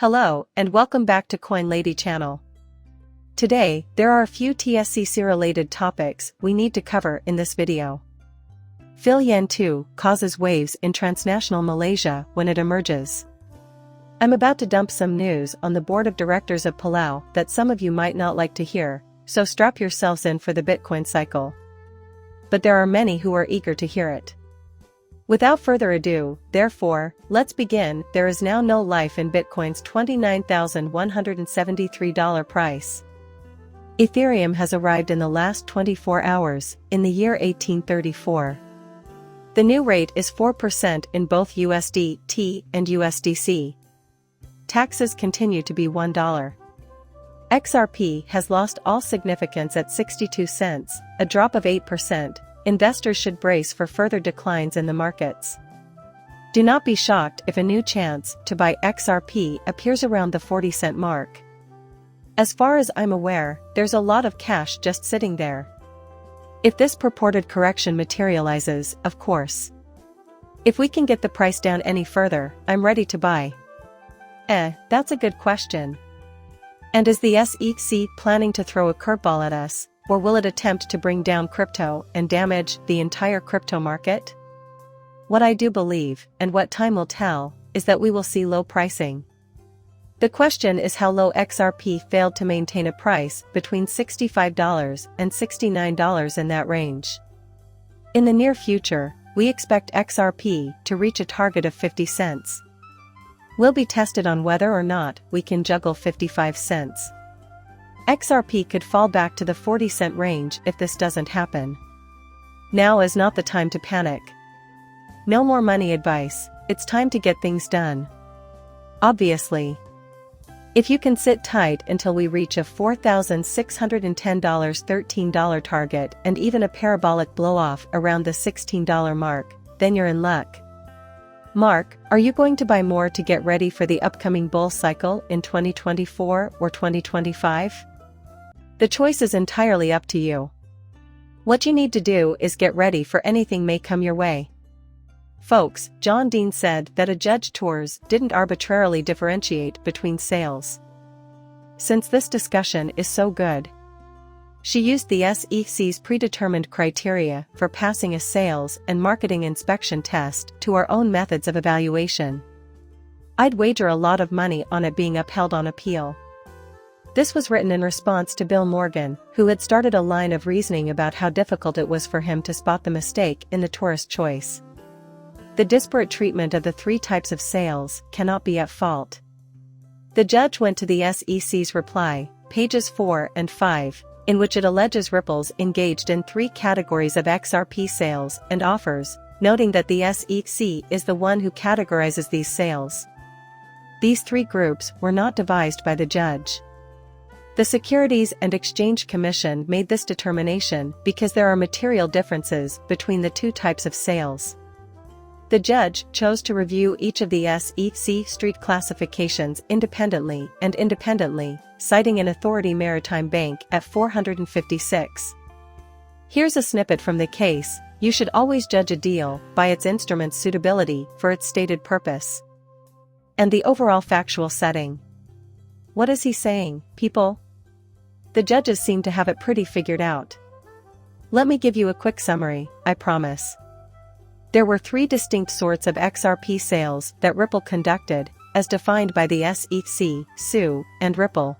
Hello, and welcome back to Coin Lady channel. Today, there are a few TSCC-related topics we need to cover in this video. Phil Yen 2 causes waves in transnational Malaysia when it emerges. I'm about to dump some news on the board of directors of Palau that some of you might not like to hear, so strap yourselves in for the Bitcoin cycle. But there are many who are eager to hear it. Without further ado, therefore, let's begin. There is now no life in Bitcoin's $29,173 price. Ethereum has arrived in the last 24 hours, in the year 1834. The new rate is 4% in both USDT and USDC. Taxes continue to be $1. XRP has lost all significance at 62 cents, a drop of 8%. Investors should brace for further declines in the markets. Do not be shocked if a new chance to buy XRP appears around the 40-cent mark. As far as I'm aware, there's a lot of cash just sitting there. If this purported correction materializes, of course. If we can get the price down any further, I'm ready to buy. That's a good question. And is the SEC planning to throw a curveball at us? Or will it attempt to bring down crypto and damage the entire crypto market? What I do believe, and what time will tell, is that we will see low pricing. The question is how low XRP failed to maintain a price between $65 and $69 in that range. In the near future, we expect XRP to reach a target of 50 cents. We'll be tested on whether or not we can juggle 55 cents. XRP could fall back to the 40-cent range if this doesn't happen. Now is not the time to panic. No more money advice, it's time to get things done. Obviously. If you can sit tight until we reach a $4,610 $13 target and even a parabolic blow-off around the $16 mark, then you're in luck. Mark, are you going to buy more to get ready for the upcoming bull cycle in 2024 or 2025? The choice is entirely up to you. What you need to do is get ready for anything may come your way. Folks, John Dean said that a judge tours didn't arbitrarily differentiate between sales. Since this discussion is so good, she used the SEC's predetermined criteria for passing a sales and marketing inspection test to our own methods of evaluation. I'd wager a lot of money on it being upheld on appeal. This was written in response to Bill Morgan, who had started a line of reasoning about how difficult it was for him to spot the mistake in the tourist choice. The disparate treatment of the three types of sales cannot be at fault. The judge went to the SEC's reply, pages 4 and 5, in which it alleges Ripple's engaged in three categories of XRP sales and offers, noting that the SEC is the one who categorizes these sales. These three groups were not devised by the judge. The Securities and Exchange Commission made this determination because there are material differences between the two types of sales. The judge chose to review each of the SEC street classifications independently, citing an Authority Maritime Bank at 456. Here's a snippet from the case: you should always judge a deal by its instrument's suitability for its stated purpose and the overall factual setting. What is he saying, people? The judges seem to have it pretty figured out. Let me give you a quick summary, I promise. There were three distinct sorts of XRP sales that Ripple conducted, as defined by the SEC, SU, and Ripple.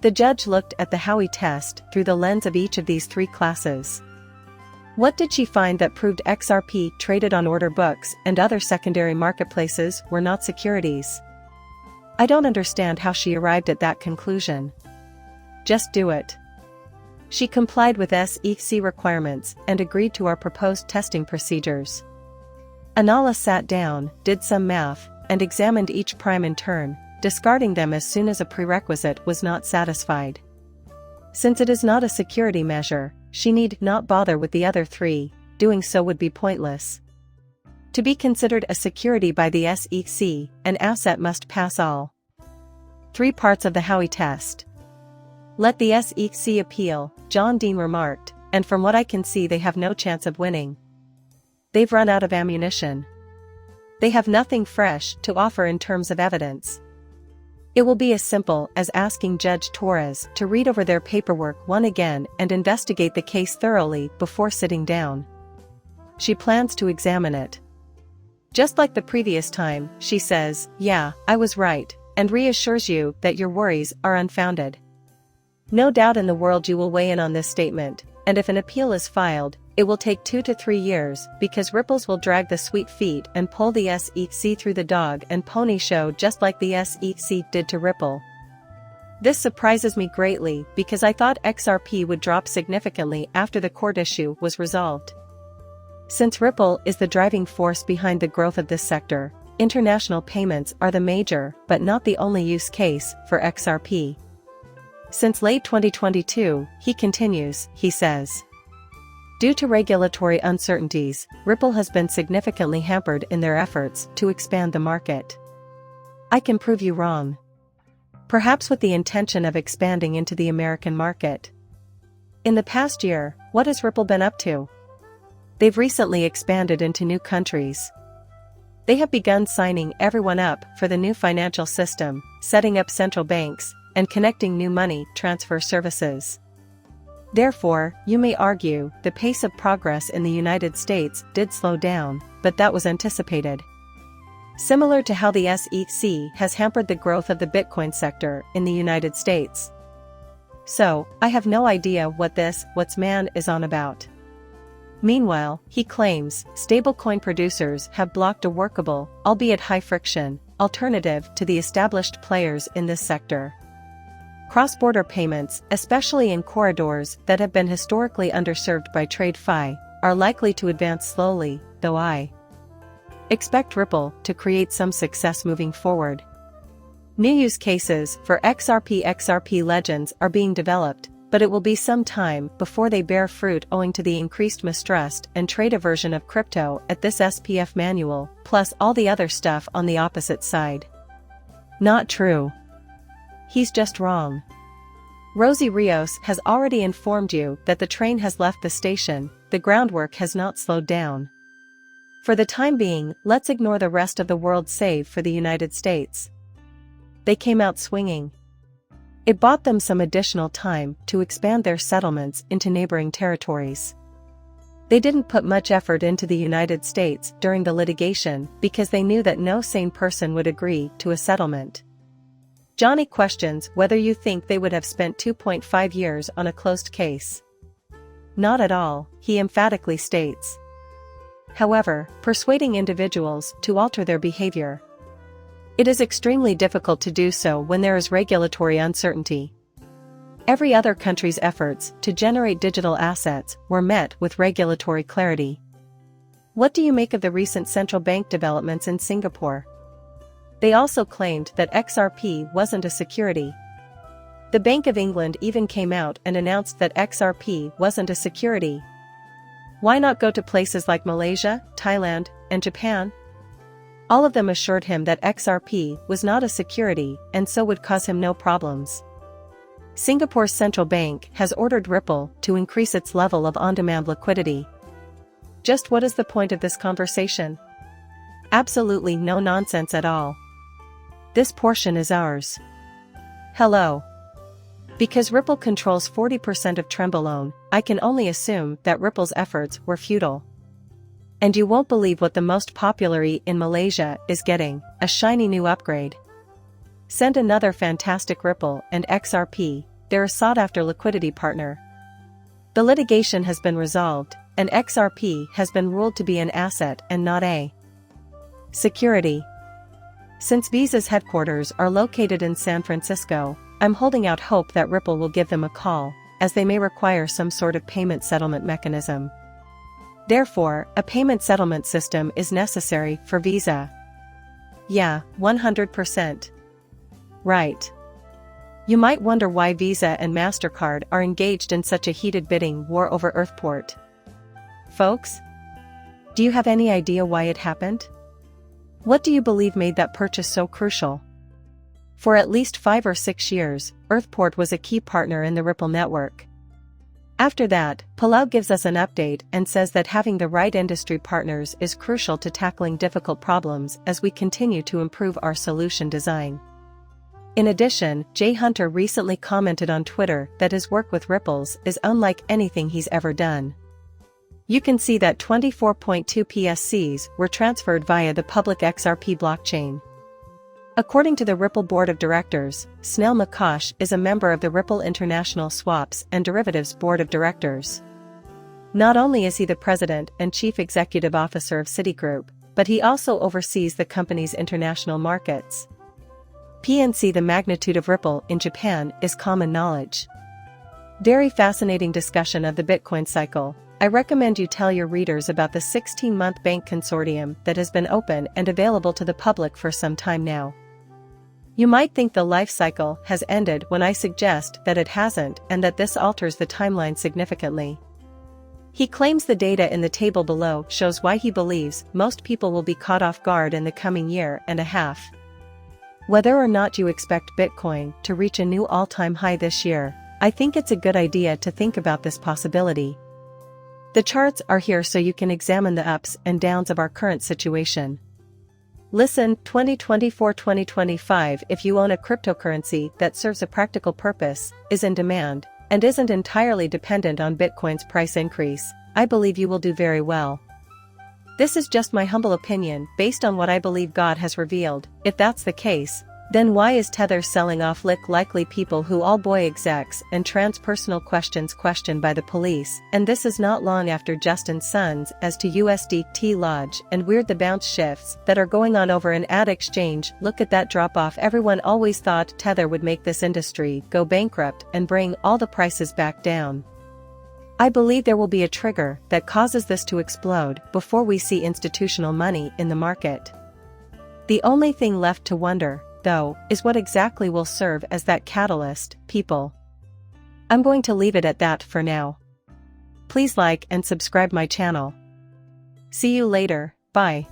The judge looked at the Howey test through the lens of each of these three classes. What did she find that proved XRP traded on order books and other secondary marketplaces were not securities? I don't understand how she arrived at that conclusion. Just do it. She complied with SEC requirements and agreed to our proposed testing procedures. Anala sat down, did some math, and examined each prime in turn, discarding them as soon as a prerequisite was not satisfied. Since it is not a security measure, she need not bother with the other three, doing so would be pointless. To be considered a security by the SEC, an asset must pass all three parts of the Howey test. Let the SEC appeal, John Dean remarked, and from what I can see they have no chance of winning. They've run out of ammunition. They have nothing fresh to offer in terms of evidence. It will be as simple as asking Judge Torres to read over their paperwork once again and investigate the case thoroughly before sitting down. She plans to examine it. Just like the previous time, she says, "Yeah, I was right," and reassures you that your worries are unfounded. No doubt in the world you will weigh in on this statement, and if an appeal is filed, it will take 2 to 3 years because Ripples will drag the sweet feet and pull the SEC through the dog and pony show just like the SEC did to Ripple. This surprises me greatly because I thought XRP would drop significantly after the court issue was resolved. Since Ripple is the driving force behind the growth of this sector, international payments are the major but not the only use case for XRP. Since late 2022, he continues, he says. Due to regulatory uncertainties, Ripple has been significantly hampered in their efforts to expand the market. I can prove you wrong. Perhaps with the intention of expanding into the American market. In the past year, what has Ripple been up to? They've recently expanded into new countries. They have begun signing everyone up for the new financial system, setting up central banks, and connecting new money transfer services. Therefore, you may argue, the pace of progress in the United States did slow down, but that was anticipated. Similar to how the SEC has hampered the growth of the Bitcoin sector in the United States. So, I have no idea what this "what's man" is on about. Meanwhile, he claims, stablecoin producers have blocked a workable, albeit high-friction, alternative to the established players in this sector. Cross-border payments, especially in corridors that have been historically underserved by TradeFi, are likely to advance slowly, though I expect Ripple to create some success moving forward. New use cases for XRP legends are being developed, but it will be some time before they bear fruit owing to the increased mistrust and trade aversion of crypto at this SPF manual, plus all the other stuff on the opposite side. Not true. He's just wrong. Rosie Rios has already informed you that the train has left the station, the groundwork has not slowed down. For the time being, let's ignore the rest of the world save for the United States. They came out swinging. It bought them some additional time to expand their settlements into neighboring territories. They didn't put much effort into the United States during the litigation because they knew that no sane person would agree to a settlement. Johnny questions whether you think they would have spent 2.5 years on a closed case. Not at all, he emphatically states. However, persuading individuals to alter their behavior. It is extremely difficult to do so when there is regulatory uncertainty. Every other country's efforts to generate digital assets were met with regulatory clarity. What do you make of the recent central bank developments in Singapore? They also claimed that XRP wasn't a security. The Bank of England even came out and announced that XRP wasn't a security. Why not go to places like Malaysia, Thailand, and Japan? All of them assured him that XRP was not a security and so would cause him no problems. Singapore's central bank has ordered Ripple to increase its level of on-demand liquidity. Just what is the point of this conversation? Absolutely no nonsense at all. This portion is ours. Hello. Because Ripple controls 40% of Trembolone, I can only assume that Ripple's efforts were futile. And you won't believe what the most popular in Malaysia is getting, a shiny new upgrade. Send another fantastic Ripple and XRP, they're a sought-after liquidity partner. The litigation has been resolved, and XRP has been ruled to be an asset and not a security. Since Visa's headquarters are located in San Francisco, I'm holding out hope that Ripple will give them a call, as they may require some sort of payment settlement mechanism. Therefore, a payment settlement system is necessary for Visa. Yeah, 100%. Right. You might wonder why Visa and MasterCard are engaged in such a heated bidding war over Earthport. Folks? Do you have any idea why it happened? What do you believe made that purchase so crucial? For at least 5 or 6 years, Earthport was a key partner in the Ripple network. After that, Palau gives us an update and says that having the right industry partners is crucial to tackling difficult problems as we continue to improve our solution design. In addition, Jay Hunter recently commented on Twitter that his work with Ripples is unlike anything he's ever done. You can see that 24.2 PSCs were transferred via the public XRP blockchain. According to the Ripple Board of Directors, Snell McCosh is a member of the Ripple International Swaps and Derivatives Board of Directors. Not only is he the president and chief executive officer of Citigroup, but he also oversees the company's international markets. PNC. The magnitude of Ripple in Japan is common knowledge. Very fascinating discussion of the Bitcoin cycle. I recommend you tell your readers about the 16-month bank consortium that has been open and available to the public for some time now. You might think the life cycle has ended when I suggest that it hasn't and that this alters the timeline significantly. He claims the data in the table below shows why he believes most people will be caught off guard in the coming year and a half. Whether or not you expect Bitcoin to reach a new all-time high this year, I think it's a good idea to think about this possibility. The charts are here so you can examine the ups and downs of our current situation. Listen, 2024-2025. If you own a cryptocurrency that serves a practical purpose, is in demand, and isn't entirely dependent on Bitcoin's price increase, I believe you will do very well. This is just my humble opinion based on what I believe God has revealed. If that's the case, then why is Tether selling off likely people who all boy execs and transpersonal questions questioned by the police? And this is not long after Justin Sun's as to USDT Lodge and weird the bounce shifts that are going on over an ad exchange. Look at that drop off. Everyone always thought Tether would make this industry go bankrupt and bring all the prices back down. I believe there will be a trigger that causes this to explode before we see institutional money in the market. The only thing left to wonder, though, is what exactly will serve as that catalyst, people. I'm going to leave it at that for now. Please like and subscribe my channel. See you later, bye.